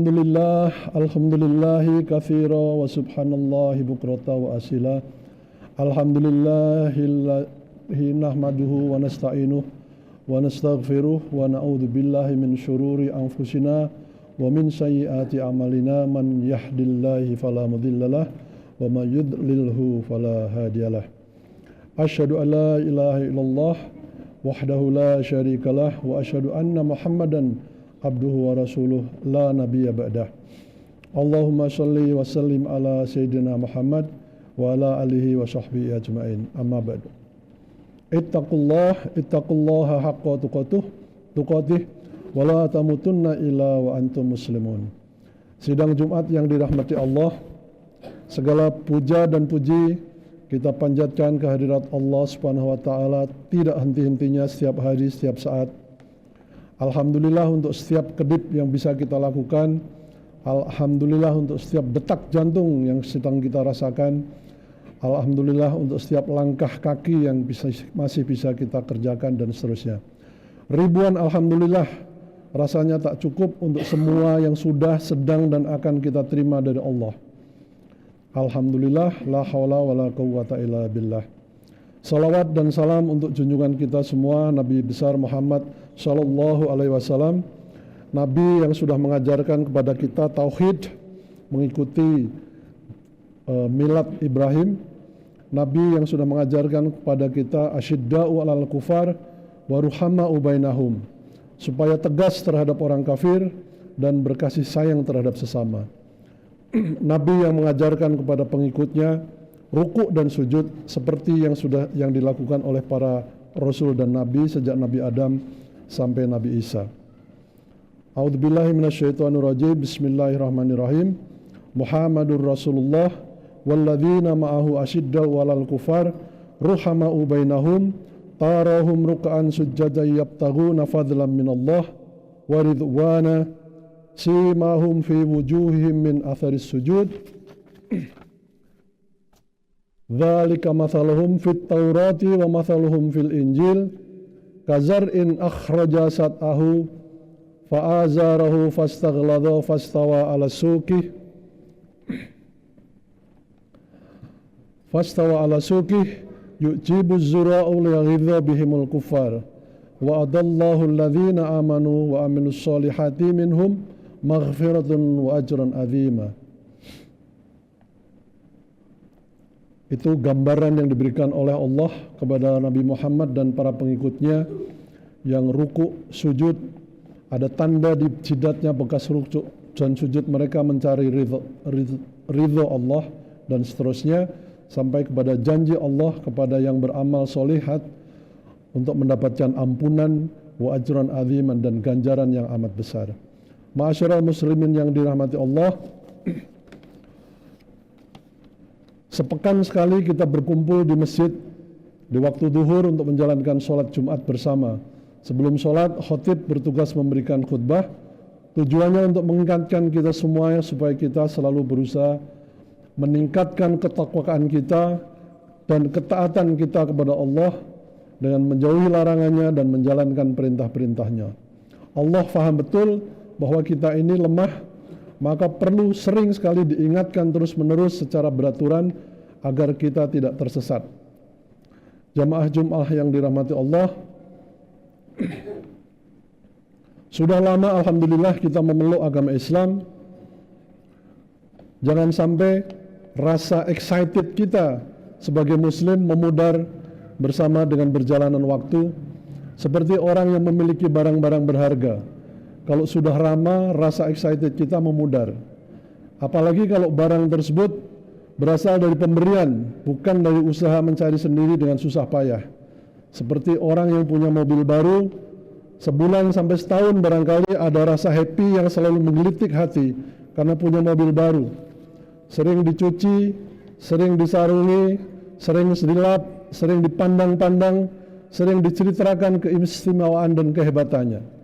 Alhamdulillahi katsira wa subhanallahi bukrata wa asila. Alhamdulillahi nahmaduhu wa nasta'inuh wa nastaghfiruh wa na'udzu billahi min syururi anfusina wa min sayyiati a'malina. Man yahdihillahu fala mudhillalah wa may yudlilhu fala hadiyalah. Asyhadu an la ilaha illallah wahdahu la syarikalah wa asyhadu anna Muhammadan abduhu wa rasuluh la nabiyya ba'dah. Allahumma shalli wa sallim ala sayyidina Muhammad wa ala alihi wa sahbihi ajma'in. Amma ba'du. Ittaqullaha haqqa tuqatih wa la tamutunna illa wa antum muslimun. Sidang Jumat yang dirahmati Allah, segala puja dan puji kita panjatkan kehadirat Allah Subhanahu wa taala tidak henti-hentinya setiap hari, setiap saat. Alhamdulillah untuk setiap kedip yang bisa kita lakukan. Alhamdulillah untuk setiap detak jantung yang sedang kita rasakan. Alhamdulillah untuk setiap langkah kaki yang masih bisa kita kerjakan dan seterusnya. Ribuan alhamdulillah rasanya tak cukup untuk semua yang sudah, sedang dan akan kita terima dari Allah. Alhamdulillah, la haula wa la quwwata illa billah. Salawat dan salam untuk junjungan kita semua, Nabi besar Muhammad Sallallahu Alaihi Wasallam, Nabi yang sudah mengajarkan kepada kita tauhid, mengikuti milad Ibrahim, Nabi yang sudah mengajarkan kepada kita asyidda'u 'alal kufar wa ruhama'u bainahum, supaya tegas terhadap orang kafir dan berkasih sayang terhadap sesama. Nabi yang mengajarkan kepada pengikutnya rukuk dan sujud seperti yang dilakukan oleh para rasul dan nabi sejak Nabi Adam sampai Nabi Isa. A'udzubillahi minasyaitonirrajim. Bismillahirrahmanirrahim. Muhammadur Rasulullah walladzina ma'ahu asyiddau 'alal kufar ruhama'u bainahum tarahum ruk'an sujjadan yabtaghuna fadlan minallah wa ridwana simahum fi wujuhihim min atharis sujud. Dzalika mathaluhum fit Taurati wa mathaluhum fil Injil kazar'in akhraja sat'ahu fa'azarahu fastaghlada fastawa 'ala suqih yu'jibu az-zura'u liyaghidha bihimul kuffar wa adallahu alladhina amanu wa amilus solihati minhum maghfiratun wa ajran 'azima. Itu gambaran yang diberikan oleh Allah kepada Nabi Muhammad dan para pengikutnya yang ruku, sujud, ada tanda di jidatnya bekas ruku dan sujud mereka mencari ridho Allah dan seterusnya sampai kepada janji Allah kepada yang beramal solihat untuk mendapatkan ampunan wa ajran aziman dan ganjaran yang amat besar. Ma'asyiral muslimin yang dirahmati Allah, sepekan sekali kita berkumpul di masjid di waktu duhur untuk menjalankan sholat Jumat bersama. Sebelum sholat, khotib bertugas memberikan khutbah. Tujuannya untuk mengingatkan kita semuanya supaya kita selalu berusaha meningkatkan ketakwaan kita dan ketaatan kita kepada Allah dengan menjauhi larangannya dan menjalankan perintah-perintahnya. Allah faham betul bahwa kita ini lemah, maka perlu sering sekali diingatkan terus-menerus secara beraturan agar kita tidak tersesat. Jamaah Jum'ah yang dirahmati Allah, sudah lama alhamdulillah kita memeluk agama Islam. Jangan sampai rasa excited kita sebagai muslim memudar bersama dengan berjalanan waktu, seperti orang yang memiliki barang-barang berharga. Kalau sudah lama, rasa excited kita memudar. Apalagi kalau barang tersebut berasal dari pemberian, bukan dari usaha mencari sendiri dengan susah payah. Seperti orang yang punya mobil baru, sebulan sampai setahun barangkali ada rasa happy yang selalu menggelitik hati karena punya mobil baru. Sering dicuci, sering disarungi, sering dilap, sering dipandang-pandang, sering diceritakan keistimewaan dan kehebatannya.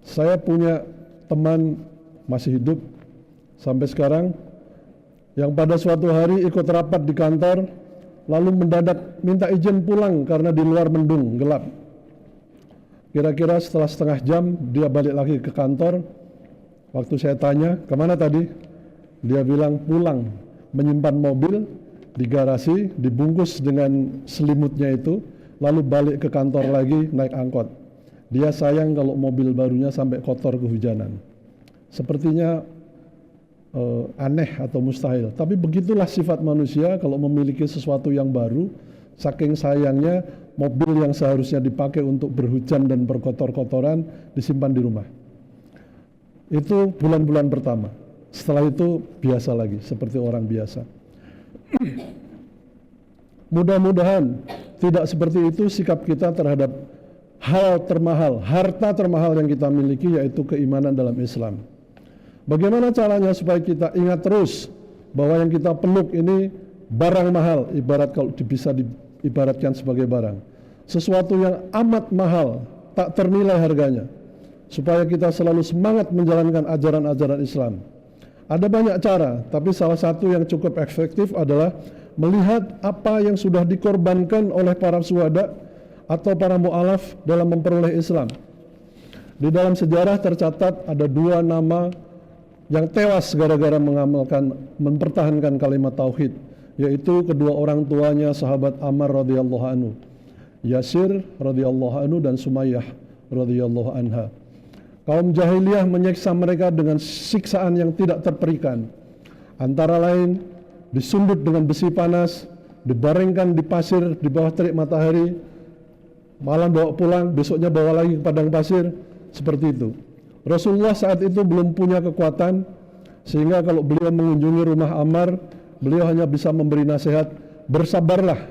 Saya punya teman masih hidup sampai sekarang yang pada suatu hari ikut rapat di kantor lalu mendadak minta izin pulang karena di luar mendung, gelap. Kira-kira setelah setengah jam dia balik lagi ke kantor, Waktu saya tanya, kemana tadi? Dia bilang pulang, menyimpan mobil di garasi, dibungkus dengan selimutnya itu, lalu balik ke kantor lagi naik angkot. Dia sayang kalau mobil barunya sampai kotor kehujanan. Sepertinya aneh atau mustahil. Tapi begitulah sifat manusia kalau memiliki sesuatu yang baru, saking sayangnya mobil yang seharusnya dipakai untuk berhujan dan berkotor-kotoran disimpan di rumah. Itu bulan-bulan pertama. Setelah itu biasa lagi, seperti orang biasa. Mudah-mudahan tidak seperti itu sikap kita terhadap hal termahal, harta termahal yang kita miliki, yaitu keimanan dalam Islam. Bagaimana caranya supaya kita ingat terus bahwa yang kita peluk ini barang mahal, ibarat kalau bisa diibaratkan sebagai barang. Sesuatu yang amat mahal, tak ternilai harganya. Supaya kita selalu semangat menjalankan ajaran-ajaran Islam. Ada banyak cara, tapi salah satu yang cukup efektif adalah melihat apa yang sudah dikorbankan oleh para syuhada atau para mu'alaf dalam memperoleh Islam. Di dalam sejarah tercatat ada 2 nama yang tewas gara-gara mempertahankan kalimat tauhid, yaitu kedua orang tuanya sahabat Ammar radhiyallahu anhu, Yasir radhiyallahu anhu dan Sumayyah radhiyallahu anha. Kaum jahiliyah menyiksa mereka dengan siksaan yang tidak terperikan, antara lain disundut dengan besi panas, dibaringkan di pasir di bawah terik matahari, malam bawa pulang, besoknya bawa lagi ke padang pasir, seperti itu. Rasulullah saat itu belum punya kekuatan, sehingga kalau beliau mengunjungi rumah Ammar, beliau hanya bisa memberi nasihat, bersabarlah,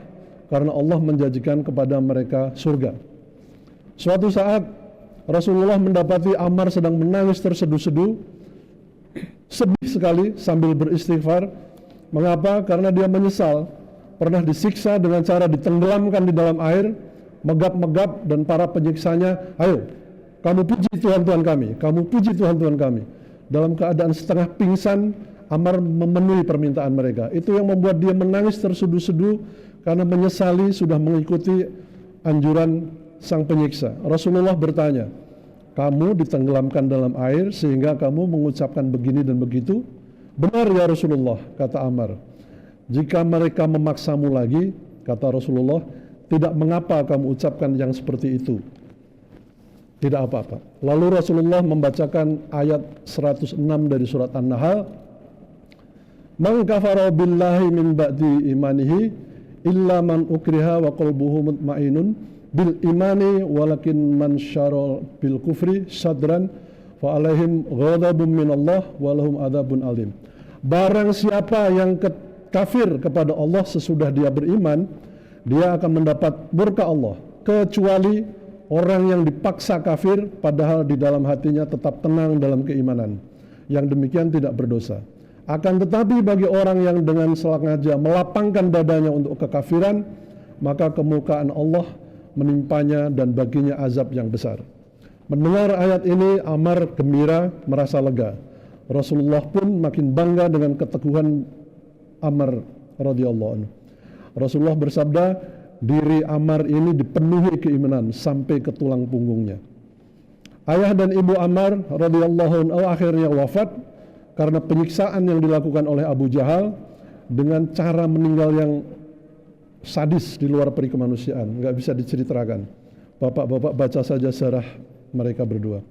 karena Allah menjanjikan kepada mereka surga. Suatu saat, Rasulullah mendapati Ammar sedang menangis terseduh-seduh, sedih sekali sambil beristighfar. Mengapa? Karena dia menyesal, pernah disiksa dengan cara ditenggelamkan di dalam air, megap-megap, dan para penyiksanya, ayo, kamu puji Tuhan-Tuhan kami, kamu puji Tuhan-Tuhan kami. Dalam keadaan setengah pingsan, Ammar memenuhi permintaan mereka. Itu yang membuat dia menangis terseduh-seduh karena menyesali sudah mengikuti anjuran sang penyiksa. Rasulullah bertanya, kamu ditenggelamkan dalam air sehingga kamu mengucapkan begini dan begitu? Benar ya Rasulullah, kata Ammar. Jika mereka memaksamu lagi, kata Rasulullah, tidak mengapa kamu ucapkan yang seperti itu. Tidak apa-apa. Lalu Rasulullah membacakan ayat 106 dari surat An-Nahl. Man kafara billahi min ba'di imanihi illa man ukriha wa qalbuhu mutmainun bil imani walakin man syara bil kufri sadran fa alaihim ghadabun minallah wa lahum adzabun alim. Barang siapa yang kafir kepada Allah sesudah dia beriman, dia akan mendapat murka Allah, kecuali orang yang dipaksa kafir padahal di dalam hatinya tetap tenang dalam keimanan. Yang demikian tidak berdosa. Akan tetapi bagi orang yang dengan sengaja melapangkan dadanya untuk kekafiran, maka kemukaan Allah menimpanya dan baginya azab yang besar. Mendengar ayat ini, Ammar gembira, merasa lega. Rasulullah pun makin bangga dengan keteguhan Ammar radhiyallahu anhu. Rasulullah bersabda, diri Ammar ini dipenuhi keimanan sampai ke tulang punggungnya. Ayah dan ibu Ammar radhiyallahu anhu akhirnya wafat karena penyiksaan yang dilakukan oleh Abu Jahal dengan cara meninggal yang sadis di luar peri kemanusiaan, nggak bisa diceritakan. Bapak-bapak baca saja sejarah mereka berdua.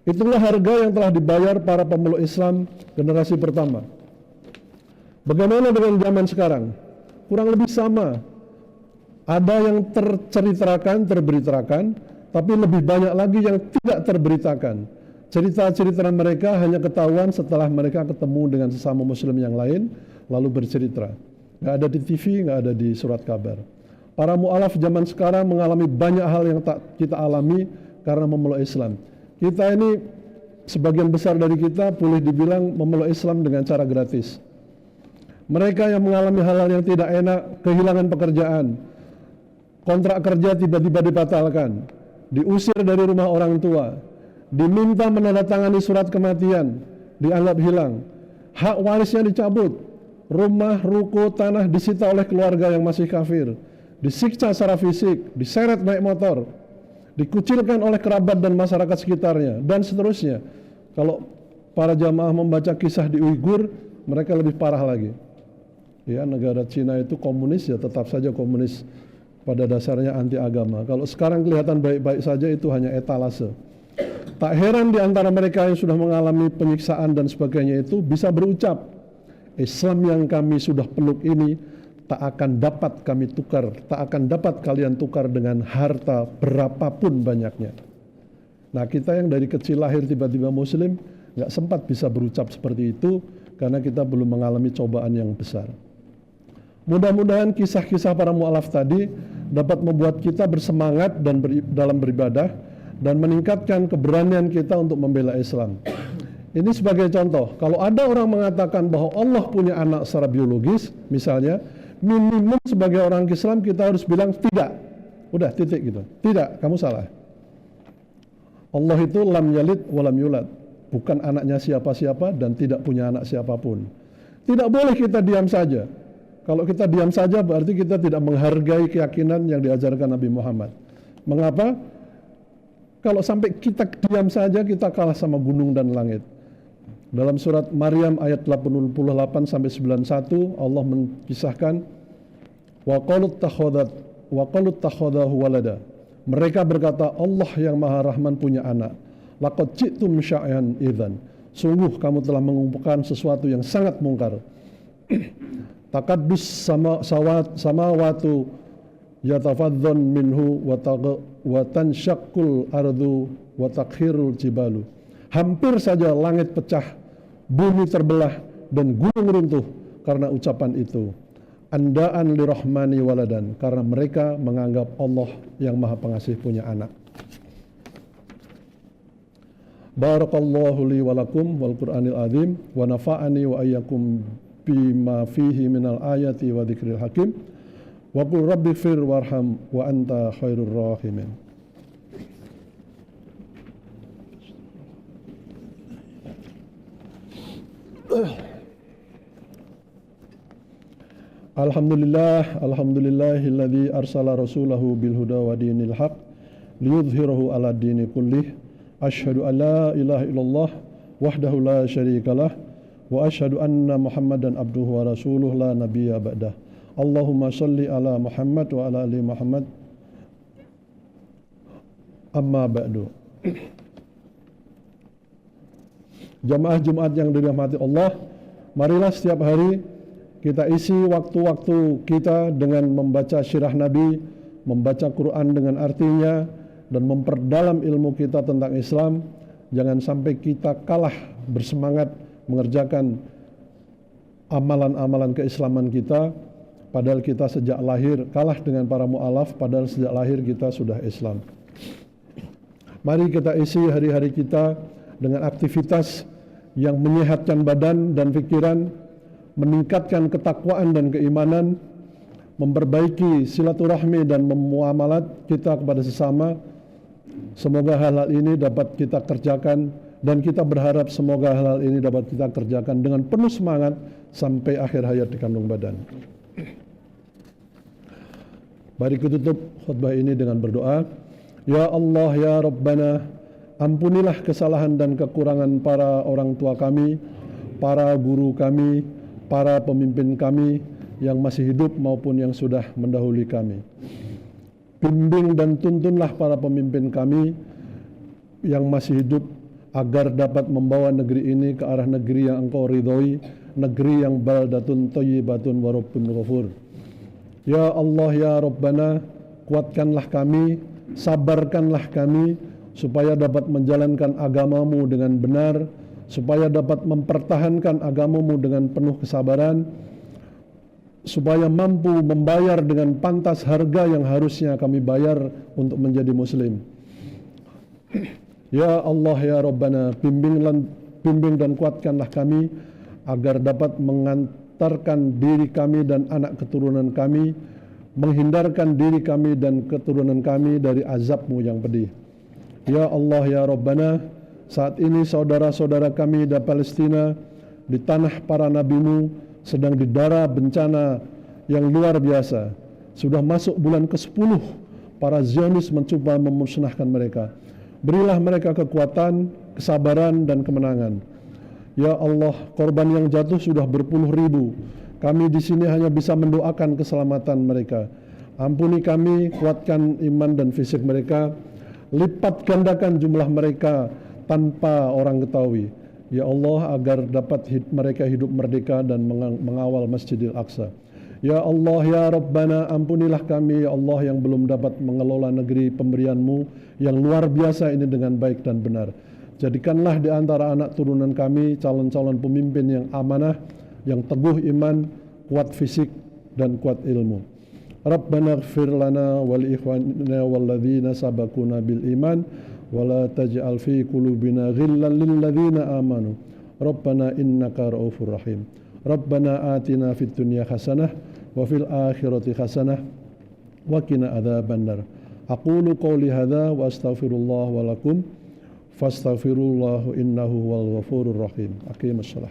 Itulah harga yang telah dibayar para pemeluk Islam generasi pertama. Bagaimana dengan zaman sekarang? Kurang lebih sama. Ada yang terceritakan, terberitakan, tapi lebih banyak lagi yang tidak terberitakan. Cerita-cerita mereka hanya ketahuan setelah mereka ketemu dengan sesama muslim yang lain, lalu bercerita. Nggak ada di TV, nggak ada di surat kabar. Para mu'alaf zaman sekarang mengalami banyak hal yang tak kita alami karena memeluk Islam. Kita ini, sebagian besar dari kita boleh dibilang memeluk Islam dengan cara gratis. Mereka yang mengalami hal-hal yang tidak enak, kehilangan pekerjaan, kontrak kerja tiba-tiba dibatalkan, diusir dari rumah orang tua, diminta menandatangani surat kematian, dianggap hilang, hak warisnya dicabut, rumah, ruko, tanah disita oleh keluarga yang masih kafir, disiksa secara fisik, diseret naik motor, dikucilkan oleh kerabat dan masyarakat sekitarnya, dan seterusnya. Kalau para jamaah membaca kisah di Uighur, mereka lebih parah lagi. Ya, negara Cina itu komunis, ya tetap saja komunis, pada dasarnya anti agama. Kalau sekarang kelihatan baik-baik saja, itu hanya etalase. Tak heran di antara mereka yang sudah mengalami penyiksaan dan sebagainya itu bisa berucap, Islam yang kami sudah peluk ini tak akan dapat kami tukar, tak akan dapat kalian tukar dengan harta berapapun banyaknya. Nah, kita yang dari kecil lahir tiba-tiba Muslim, nggak sempat bisa berucap seperti itu karena kita belum mengalami cobaan yang besar. Mudah-mudahan kisah-kisah para mu'alaf tadi dapat membuat kita bersemangat dan dalam beribadah dan meningkatkan keberanian kita untuk membela Islam. Ini sebagai contoh, kalau ada orang mengatakan bahwa Allah punya anak secara biologis, misalnya, minimum sebagai orang Islam kita harus bilang tidak. Udah, titik gitu. Tidak, kamu salah. Allah itu lam yalid walam yulad. Bukan anaknya siapa-siapa dan tidak punya anak siapapun. Tidak boleh kita diam saja. Kalau kita diam saja berarti kita tidak menghargai keyakinan yang diajarkan Nabi Muhammad. Mengapa? Kalau sampai kita diam saja, kita kalah sama gunung dan langit. Dalam surat Maryam ayat 88 sampai 91, Allah mengisahkan, wa qalut takhadahu walada. Mereka berkata, Allah yang Maha Rahman punya anak. Laqad ji'tum sya'yan idzan. Sungguh kamu telah mengumpulkan sesuatu yang sangat mungkar. Takaddus samawatu yatafadzun minhu wa tanshaqqul ardu wa takhirul jibalu. Hampir saja langit pecah, bumi terbelah dan gunung runtuh karena ucapan itu. Andaan lirahmani waladan, karena mereka menganggap Allah yang Maha Pengasih punya anak. Barakallahu li wa lakum wal Qur'anil azim wa nafa'ani wa ayyakum bima fihi minal ayati wa dzikril hakim wa qul rabbighfir warham wa anta khairur rahimin. Alhamdulillahilladzi arsala rasulahu bil huda wa dinil haq liyudhhirahu ala dini kullih. Asyhadu an la ilaha illallah wahdahu la syarikalah wa asyhadu anna Muhammadan abduhu wa rasuluh la nabiyya ba'dah. Allahumma shalli ala Muhammad wa ala ali Muhammad. Amma ba'du. Jamaah Jumat yang dirahmati Allah, marilah setiap hari kita isi waktu-waktu kita dengan membaca sirah Nabi, membaca Quran dengan artinya, dan memperdalam ilmu kita tentang Islam. Jangan sampai kita kalah bersemangat mengerjakan amalan-amalan keislaman kita, padahal kita sejak lahir kalah dengan para mu'alaf, padahal sejak lahir kita sudah Islam. Mari kita isi hari-hari kita dengan aktivitas yang menyehatkan badan dan pikiran, meningkatkan ketakwaan dan keimanan, memperbaiki silaturahmi dan memuamalat kita kepada sesama. Semoga hal-hal ini dapat kita kerjakan, dan kita berharap semoga hal-hal ini dapat kita kerjakan dengan penuh semangat sampai akhir hayat di kandung badan. Mari kita tutup khutbah ini dengan berdoa. Ya Allah, ya Rabbana, ampunilah kesalahan dan kekurangan para orang tua kami, para guru kami, para pemimpin kami yang masih hidup maupun yang sudah mendahului kami. Bimbing dan tuntunlah para pemimpin kami yang masih hidup agar dapat membawa negeri ini ke arah negeri yang Engkau ridhoi, negeri yang baldatun thayyibatun wa rabbun ghafur. Ya Allah, ya Rabbana, kuatkanlah kami, sabarkanlah kami supaya dapat menjalankan agamamu dengan benar, supaya dapat mempertahankan agamamu dengan penuh kesabaran, supaya mampu membayar dengan pantas harga yang harusnya kami bayar untuk menjadi muslim. Ya Allah, ya Rabbana, bimbing dan kuatkanlah kami agar dapat mengantarkan diri kami dan anak keturunan kami, menghindarkan diri kami dan keturunan kami dari azab-Mu yang pedih. Ya Allah, ya Rabbana, saat ini saudara-saudara kami di Palestina, di tanah para nabi-Mu, sedang didera bencana yang luar biasa. Sudah masuk bulan ke-10, para Zionis mencoba memusnahkan mereka. Berilah mereka kekuatan, kesabaran, dan kemenangan. Ya Allah, korban yang jatuh sudah berpuluh ribu. Kami di sini hanya bisa mendoakan keselamatan mereka. Ampuni kami, kuatkan iman dan fisik mereka. Lipat gandakan jumlah mereka tanpa orang ketahui. Ya Allah, agar dapat mereka hidup merdeka dan mengawal Masjidil Aqsa. Ya Allah, ya Rabbana, ampunilah kami, ya Allah, yang belum dapat mengelola negeri pemberian-Mu yang luar biasa ini dengan baik dan benar. Jadikanlah di antara anak turunan kami calon-calon pemimpin yang amanah, yang teguh iman, kuat fisik, dan kuat ilmu. Rabbana ighfir lana wa li ikhwanina walladzina sabaquna bil iman wa la taj'al fi qulubina ghillan lil ladzina amanu. Rabbana innaka ra'ufur rahim. Rabbana atina fid dunya hasanah wa fil akhirati hasanah wa qina adzabannar. Aqulu qawli hadza wa astaghfirullah wa lakum fastaghfirullah innahu huwal ghafurur rahim. Aqimus shalah.